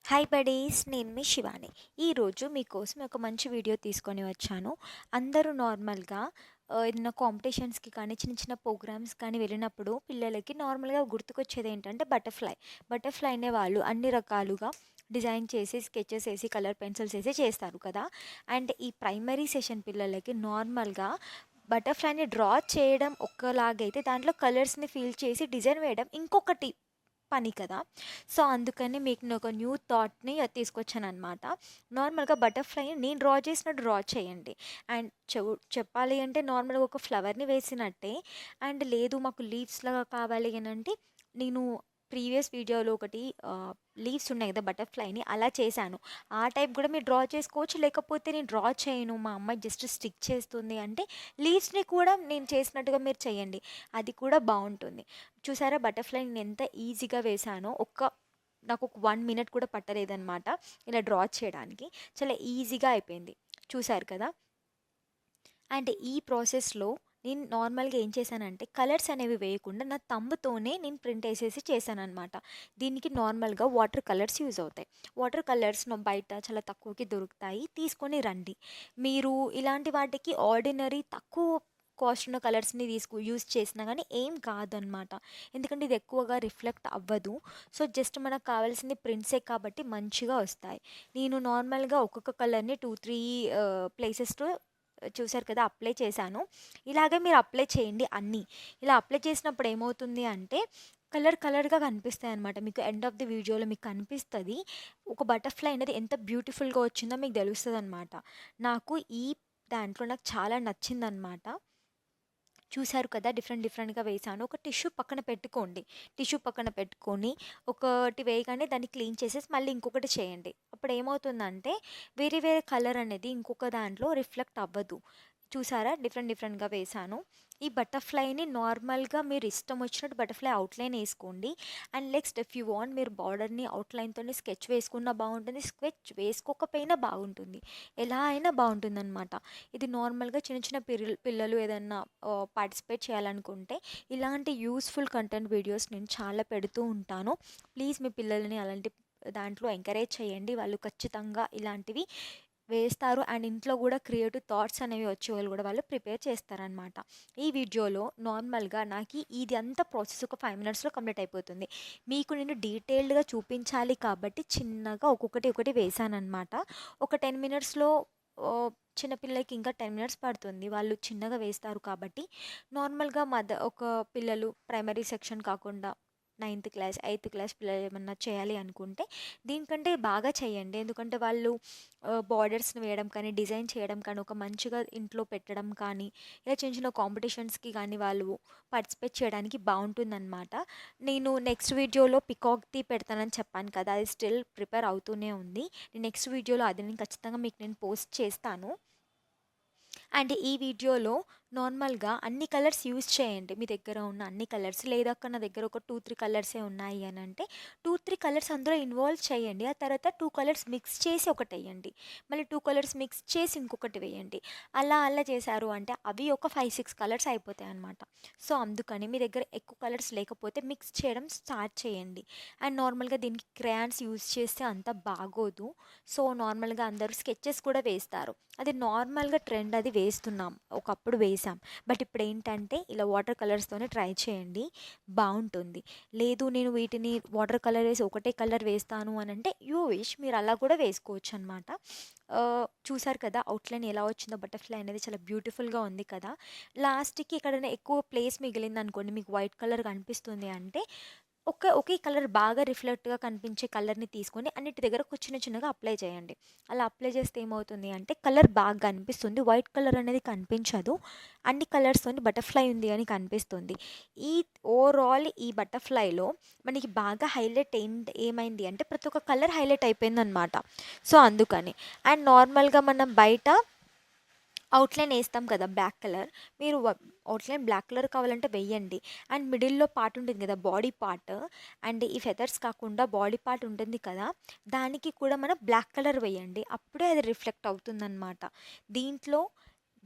Hi buddies, నేను మీ శివాని. ఈరోజు మీకోసం ఒక మంచి వీడియో తీసుకొని వచ్చాను. అందరూ నార్మల్గా ఏదైనా కాంపిటీషన్స్కి కానీ చిన్న చిన్న ప్రోగ్రామ్స్ కానీ వెళ్ళినప్పుడు పిల్లలకి నార్మల్గా గుర్తుకొచ్చేది ఏంటంటే బటర్ఫ్లైనే వాళ్ళు అన్ని రకాలుగా డిజైన్ చేసి స్కెచెస్ వేసి కలర్ పెన్సిల్స్ వేసి చేస్తారు కదా. అండ్ ఈ ప్రైమరీ సెషన్ పిల్లలకి నార్మల్గా బటర్ఫ్లైని డ్రా చేయడం ఒక్కలాగైతే దాంట్లో కలర్స్ని ఫిల్ చేసి డిజైన్ వేయడం ఇంకొకటి పని కదా. సో అందుకని మీకు నేను ఒక న్యూ థాట్ని తీసుకొచ్చానమాట. నార్మల్గా బటర్ఫ్లైని నేను డ్రా చేసినట్టు డ్రా చేయండి. అండ్ చెప్పాలి అంటే నార్మల్గా ఒక ఫ్లవర్ని వేసినట్టే. అండ్ లేదు మాకు లీవ్స్ లాగా కావాలి అని అంటే నేను ప్రీవియస్ వీడియోలో ఒకటి లీవ్స్ ఉన్నాయి కదా బటర్ఫ్లైని అలా చేశాను. ఆ టైప్ కూడా మీరు డ్రా చేసుకోవచ్చు. లేకపోతే నేను డ్రా చేయను, మా అమ్మాయి జస్ట్ స్టిక్ చేస్తుంది అంటే లీవ్స్ని కూడా నేను చేసినట్టుగా మీరు చేయండి, అది కూడా బాగుంటుంది. చూసారా బటర్ఫ్లై నేను ఎంత ఈజీగా వేశానో. నాకు ఒక 1 మినిట్ కూడా పట్టలేదన్నమాట ఇలా డ్రా చేయడానికి. చాలా ఈజీగా అయిపోయింది, చూసారు కదా. అండ్ ఈ ప్రాసెస్లో నేను నార్మల్గా ఏం చేశానంటే కలర్స్ అనేవి వేయకుండా నా తంబుతోనే నేను ప్రింట్ వేసేసి చేశానన్నమాట. దీనికి నార్మల్గా వాటర్ కలర్స్ యూజ్ అవుతాయి. వాటర్ కలర్స్ బయట చాలా తక్కువకి దొరుకుతాయి, తీసుకొని రండి. మీరు ఇలాంటి వాటికి ఆర్డినరీ తక్కువ కాస్ట్ ఉన్న కలర్స్ని యూజ్ చేసినా కానీ ఏం కాదనమాట. ఎందుకంటే ఇది ఎక్కువగా రిఫ్లెక్ట్ అవ్వదు. సో జస్ట్ మనకు కావాల్సింది ప్రింట్సే కాబట్టి మంచిగా వస్తాయి. నేను నార్మల్గా ఒక్కొక్క కలర్ని 2-3 ప్లేసెస్లో చూసారు కదా అప్లై చేశాను. ఇలాగే మీరు అప్లై చేయండి అన్నీ. ఇలా అప్లై చేసినప్పుడు ఏమవుతుంది అంటే కలర్గా కనిపిస్తాయి అనమాట. మీకు ఎండ్ ఆఫ్ ది వీడియోలో మీకు కనిపిస్తుంది ఒక బటర్ఫ్లై అనేది ఎంత బ్యూటిఫుల్గా వచ్చిందో మీకు తెలుస్తుంది అనమాట. నాకు ఈ దాంట్లో నాకు చాలా నచ్చిందనమాట. చూసారు కదా డిఫరెంట్గా వేసాను. ఒక టిష్యూ పక్కన పెట్టుకోండి. టిష్యూ పక్కన పెట్టుకొని ఒకటి వేయగానే దాన్ని క్లీన్ చేసేసి మళ్ళీ ఇంకొకటి చేయండి. అప్పుడు ఏమవుతుందంటే వేరే వేరే కలర్ అనేది ఇంకొక దాంట్లో రిఫ్లెక్ట్ అవ్వదు. చూసారా డిఫరెంట్గా వేసాను. ఈ బటర్ఫ్లైని నార్మల్గా మీరు ఇష్టం వచ్చినట్టు బటర్ఫ్లై అవుట్లైన్ వేసుకోండి. And next if you want మీరు బార్డర్ని అవుట్లైన్తోనే స్కెచ్ వేసుకున్నా బాగుంటుంది, స్కెచ్ వేసుకోకపోయినా బాగుంటుంది, ఎలా అయినా బాగుంటుంది అనమాట. ఇది నార్మల్గా చిన్న చిన్న పిల్లలు ఏదన్నా పార్టిసిపేట్ చేయాలనుకుంటే ఇలాంటి యూస్ఫుల్ కంటెంట్ వీడియోస్ నేను చాలా పెడుతూ ఉంటాను. ప్లీజ్ మీ పిల్లల్ని అలాంటి దాంట్లో ఎంకరేజ్ చేయండి. వాళ్ళు ఖచ్చితంగా ఇలాంటివి వేస్తారు. అండ్ ఇంట్లో కూడా క్రియేటివ్ థాట్స్ అనేవి వచ్చేవాళ్ళు కూడా వాళ్ళు ప్రిపేర్ చేస్తారనమాట. ఈ వీడియోలో నార్మల్గా నాకు ఇది అంతా ప్రాసెస్ ఒక 5 మినిట్స్లో కంప్లీట్ అయిపోతుంది. మీకు నేను డీటెయిల్డ్గా చూపించాలి కాబట్టి చిన్నగా ఒక్కొక్కటి వేసానమాట. ఒక 10 మినిట్స్లో చిన్నపిల్లలకి ఇంకా 10 మినిట్స్ పడుతుంది, వాళ్ళు చిన్నగా వేస్తారు కాబట్టి. నార్మల్గా ఒక పిల్లలు ప్రైమరీ సెక్షన్ కాకుండా 9th క్లాస్ 8th క్లాస్ పిల్లలు ఏమన్నా చేయాలి అనుకుంటే దీనికంటే బాగా చేయండి. ఎందుకంటే వాళ్ళు బార్డర్స్ని వేయడం కానీ డిజైన్ చేయడం కానీ ఒక మంచిగా ఇంట్లో పెట్టడం కానీ ఇలా చిన్న చిన్న కాంపిటీషన్స్కి కానీ వాళ్ళు పార్టిసిపేట్ చేయడానికి బాగుంటుందన్నమాట. నేను నెక్స్ట్ వీడియోలో పికాక్ది పెడతానని చెప్పాను కదా, అది స్టిల్ ప్రిపేర్ అవుతూనే ఉంది. నేను నెక్స్ట్ వీడియోలో అది నేను ఖచ్చితంగా మీకు నేను పోస్ట్ చేస్తాను. అండ్ ఈ వీడియోలో నార్మల్గా అన్ని కలర్స్ యూజ్ చేయండి. మీ దగ్గర ఉన్న అన్ని కలర్స్, లేదా నా దగ్గర ఒక 2-3 కలర్సే ఉన్నాయి అని అంటే 2-3 కలర్స్ అందులో ఇన్వాల్వ్ చేయండి. ఆ తర్వాత 2 కలర్స్ మిక్స్ చేసి ఒకటి వేయండి, మళ్ళీ 2 కలర్స్ మిక్స్ చేసి ఇంకొకటి వేయండి. అలా చేశారు అంటే అవి ఒక 5-6 కలర్స్ అయిపోతాయి అనమాట. సో అందుకని మీ దగ్గర ఎక్కువ కలర్స్ లేకపోతే మిక్స్ చేయడం స్టార్ట్ చేయండి. అండ్ నార్మల్గా దీనికి క్రేయాన్స్ యూజ్ చేస్తే అంత బాగోదు. సో నార్మల్గా అందరూ స్కెచెస్ కూడా వేస్తారు, అది నార్మల్గా ట్రెండ్, అది వేస్తున్నాం, ఒకప్పుడు వేసాం. బట్ ఇప్పుడు ఏంటంటే ఇలా వాటర్ కలర్స్తోనే ట్రై చేయండి, బాగుంటుంది. లేదు నేను వీటిని వాటర్ కలర్ వేసి ఒకటే కలర్ వేస్తాను అని అంటే యూ విష్, మీరు అలా కూడా వేసుకోవచ్చు అనమాట. చూసారు కదా అవుట్లైన్ ఎలా వచ్చిందో, బటర్ఫ్లై అనేది చాలా బ్యూటిఫుల్గా ఉంది కదా. లాస్ట్కి ఎక్కడైనా ఎక్కువ ప్లేస్ మిగిలింది అనుకోండి, మీకు వైట్ కలర్ కనిపిస్తుంది అంటే ఒకే కలర్ బాగా రిఫ్లెక్ట్గా కనిపించే కలర్ని తీసుకొని అన్నిటి దగ్గర చిన్నగా అప్లై చేయండి. అలా అప్లై చేస్తే ఏమవుతుంది అంటే కలర్ బాగా కనిపిస్తుంది, వైట్ కలర్ అనేది కనిపించదు. అన్ని కలర్స్తో బటర్ఫ్లై ఉంది అని కనిపిస్తుంది. ఈ ఓవరాల్ ఈ బటర్ఫ్లైలో మనకి బాగా హైలైట్ ఏమైంది అంటే ప్రతి ఒక్క కలర్ హైలైట్ అయిపోయింది అనమాట. సో అందుకని. అండ్ నార్మల్గా మనం బయట అవుట్లైన్ వేస్తాం కదా బ్లాక్ కలర్, మీరు అవుట్లైన్ బ్లాక్ కలర్ కావాలంటే వెయ్యండి. అండ్ మిడిల్లో పార్ట్ ఉంటుంది కదా బాడీ పార్ట్, అండ్ ఈ ఫెదర్స్ కాకుండా బాడీ పార్ట్ ఉంటుంది కదా, దానికి కూడా మనం బ్లాక్ కలర్ వేయండి, అప్పుడే అది రిఫ్లెక్ట్ అవుతుందన్నమాట. దీంట్లో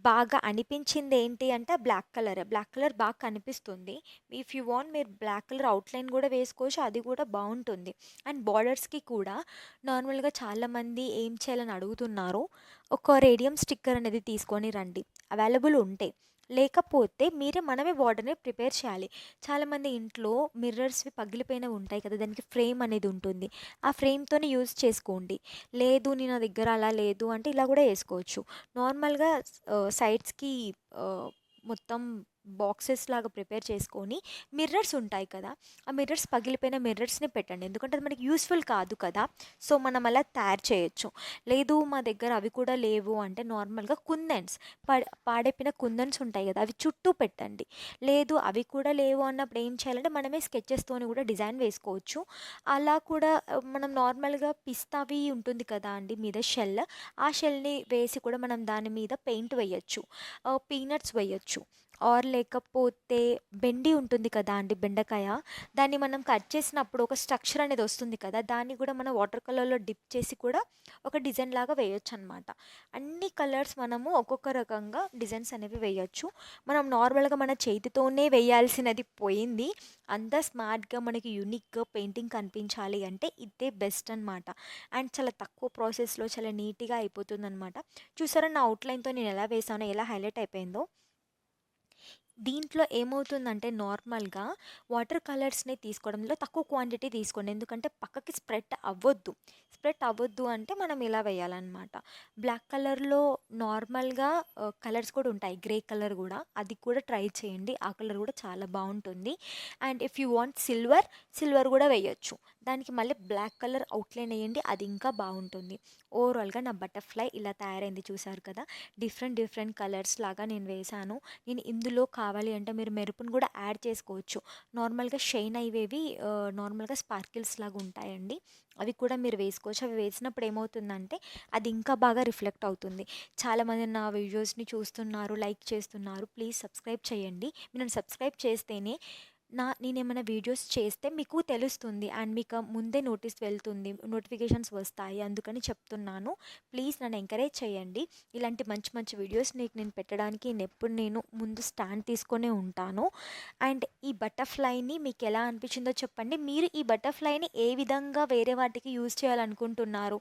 బాగా అనిపించింది ఏంటి అంటే బ్లాక్ కలర్. బ్లాక్ కలర్ బాగా కనిపిస్తుంది. ఇఫ్ యూ వాంట్ మీరు బ్లాక్ కలర్ ఔట్‌లైన్ గూడా వేసుకోవచ్చు. అది కూడా బావుంటుంది. అండ్ బోర్డర్స్‌కి కూడా నార్మల్‌గా చాలామంది ఏం చేయాలని అడుగుతున్నారు. ఒక రేడియం స్టిక్కర్ అనేది తీసుకొని రండి. అవైలబుల్ ఉంటే. లేకపోతే మనమే బోర్డర్‌ని ప్రిపేర్ చేయాలి. చాలామంది ఇంట్లో మిర్రర్స్‌వి పగిలిపోయినవి ఉంటాయి కదా! దానికి ఫ్రేమ్ అనేది ఉంటుంది. ఆ ఫ్రేమ్‌తోని యూజ్ చేసుకోండి. లేదు నా దగ్గర అలా లేదు అంటే ఇలా కూడా ఏసుకోవచ్చు. నార్మల్‌గా సైడ్స్‌కి మొత్తం బాక్సెస్ లాగా ప్రిపేర్ చేసుకొని మిర్రర్స్ ఉంటాయి కదా! ఆ మిర్రర్స్ పగిలిపోయిన మిర్రర్స్‌ని పెట్టండి. ఎందుకంటే అది మనకి యూజ్‌ఫుల్ కాదు కదా! సో, మనం అలా తయారు చేయొచ్చు. లేదు మా దగ్గర అవి కూడా లేవు అంటే నార్మల్‌గా కుందన్స్ పాడైపోయిన కుందన్స్ ఉంటాయి కదా! అవి చుట్టూ పెట్టండి. లేదు అవి కూడా లేవు అన్నప్పుడు ఏం చేయాలంటే మనమే స్కెచెస్‌తోని కూడా డిజైన్ వేసుకోవచ్చు. అలా కూడా మనం నార్మల్‌గా పిస్తావి ఉంటుంది కదా అండి మీద షెల్. ఆ షెల్‌ని వేసి కూడా మనం దాని మీద పెయింట్ వేయొచ్చు. పీనట్స్ వేయొచ్చు. ఆర్ లేకపోతే బెండి ఉంటుంది కదా అండి బెండకాయ. దాన్ని మనం కట్ చేసినప్పుడు ఒక స్ట్రక్చర్ అనేది వస్తుంది కదా! దాన్ని కూడా మనం వాటర్ కలర్‌లో డిప్ చేసి కూడా ఒక డిజైన్ లాగా వేయొచ్చనమాట. అన్ని కలర్స్ మనము ఒక్కొక్క రకంగా డిజైన్స్ అనేవి వేయొచ్చు. మనం నార్మల్‌గా మన చేతితోనే వేయాల్సినది పోయింది. అంతా స్మార్ట్‌గా మనకి యూనిక్‌గా పెయింటింగ్ కనిపించాలి అంటే ఇదే బెస్ట్ అనమాట. అండ్ చాలా తక్కువ ప్రాసెస్‌లో చాలా నీట్‌గా అయిపోతుందనమాట. చూసారా నా ఔట్‌లైన్‌తో నేను ఎలా వేశానో, ఎలా హైలైట్ అయిపోయిందో. దీంట్లో ఏమవుతుందంటే నార్మల్‌గా వాటర్ కలర్స్‌ని తీసుకోవడంలో తక్కువ క్వాంటిటీ తీసుకోండి. ఎందుకంటే పక్కకి స్ప్రెడ్ అవ్వొద్దు. స్ప్రెడ్ అవ్వొద్దు అంటే మనం ఇలా వేయాలనమాట. బ్లాక్ కలర్‌లో నార్మల్‌గా కలర్స్ కూడా ఉంటాయి. గ్రే కలర్ గూడా. అది కూడా ట్రై చేయండి. ఆ కలర్ గూడా చాలా బావుంటుంది. And if you want silver, silver గూడా వేయొచ్చు. దానికి మళ్ళీ బ్లాక్ కలర్ ఔట్‌లైన్ ఎయండి. అది ఇంకా బావుంటుంది. ఓవరాల్‌గా నా బటర్‌ఫ్లై ఇలా తయారైంది చూసారు కదా! డిఫరెంట్ డిఫరెంట్ కలర్స్ లాగా నేను వేశాను. నేను ఇందులో కావాలి అంటే మీరు మెరుపుని కూడా యాడ్ చేసుకోవచ్చు. నార్మల్‌గా షైన్ అయ్యేవి నార్మల్‌గా స్పార్కిల్స్ లాగా ఉంటాయండి. అవి కూడా మీరు వేసుకోవచ్చు. అవి వేసినప్పుడు ఏమవుతుందంటే అది ఇంకా బాగా రిఫ్లెక్ట్ అవుతుంది. చాలామంది నా వీడియోస్‌ని చూస్తున్నారు, లైక్ చేస్తున్నారు. ప్లీజ్ సబ్స్క్రైబ్ చేయండి. మీరు నన్ను సబ్స్క్రైబ్ చేస్తేనే నేనేమైనా వీడియోస్ చేస్తే మీకు తెలుస్తుంది. అండ్ మీకు ముందే నోటీస్ వెళ్తుంది. నోటిఫికేషన్స్ వస్తాయి. అందుకని చెప్తున్నాను. ప్లీజ్ నన్ను ఎంకరేజ్ చేయండి. ఇలాంటి మంచి మంచి వీడియోస్ నేను పెట్టడానికి నేను ముందు స్టాండ్ తీసుకొనే ఉంటాను. అండ్ ఈ బటర్‌ఫ్లైని మీకెలా అనిపించిందో చెప్పండి. మీరు ఈ బటర్‌ఫ్లైని ఏ విధంగా వేరే వాటికి యూజ్ చేయాలనుకుంటున్నారు?